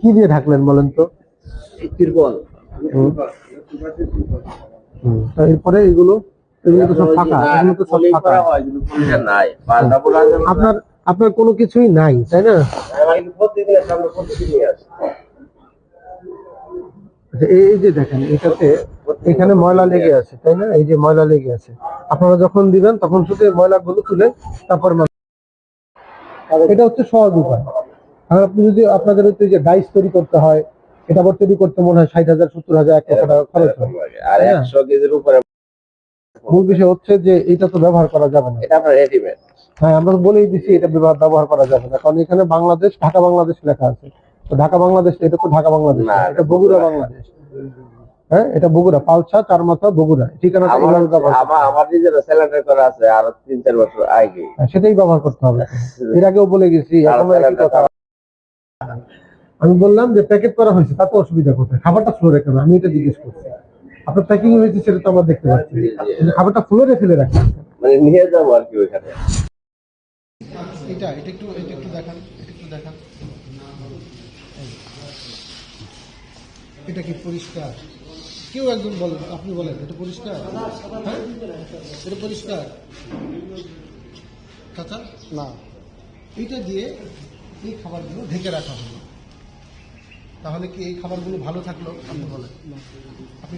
কি দিয়ে ঢাকলেন বলেন তো? তিরপল। এরপরে এগুলো এগুলো তো সব ফাঁকা, এগুলো তো সব ফাঁকা। নাই আপনার আপনার কোনো কিছুই নাই, তাই না? আচ্ছা, এই যে দেখেন এটাতে এখানে ময়লা লেগে আছে, তাই না? এই যে ময়লা লেগে আছে, আপনারা যখন দিবেন তখন শুধু এই ময়লাগুলো তুলে তারপর এটা হচ্ছে সহজ উপায়। আর আপনি যদি আপনাদের হচ্ছে যে ডাইস তৈরি করতে হয়, এটা আবার তৈরি করতে মনে হয় 60,000 70,000 1 লক্ষ টাকা খরচ হয়। আর 100 কেজির উপরে মূল বিষয় হচ্ছে যে এটা তো ব্যবহার করা যাবে না। এটা আপনার রেডিমেড। হ্যাঁ, আমরা বলেই দিচ্ছি এটা ব্যবহার করা যাবে না, কারণ এখানে বাংলাদেশ, ঢাকা বাংলাদেশ লেখা আছে। তো ঢাকা বাংলাদেশ, এটা তো ঢাকা বাংলাদেশ না, এটা বগুড়া বাংলাদেশ। হ্যাঁ, এটা বগুড়া, পালছা চারমাথা বগুড়া। ঠিকানাটা এইভাবে ব্যবহার করতে হবে। আমার নিজের স্যালারি করা আছে আর 3-4 বছর আগে। সেটাই ব্যবহার করতে হবে। এর আগেও বলে গেছি, এখনো একই কথা। আমি বললাম যে প্যাকেট করা হয়েছে, তাতে অসুবিধা কোথায়? খাবারটা ফ্লোরে কেন, আমি এটা জিজ্ঞেস করছি। আপনার প্যাকিং হয়েছে সেটা তো আমরা দেখতে পাচ্ছি, কিন্তু খাবারটা ফ্লোরে ফেলে রাখেন। মানে নিয়ে যাবো আর কি ওইখানে। এটা একটু দেখান, এটা কি পরিষ্কার? কেউ একজন বলেন, আপনি বলেন এটা পরিষ্কার? হ্যাঁ, এটা পরিষ্কার চাচা? না, এইটা দিয়ে এই খাবারগুলো ঢেকে রাখা হলো, তাহলে কি এই খাবারগুলো ভালো থাকলো? আপনি বলেন। আপনি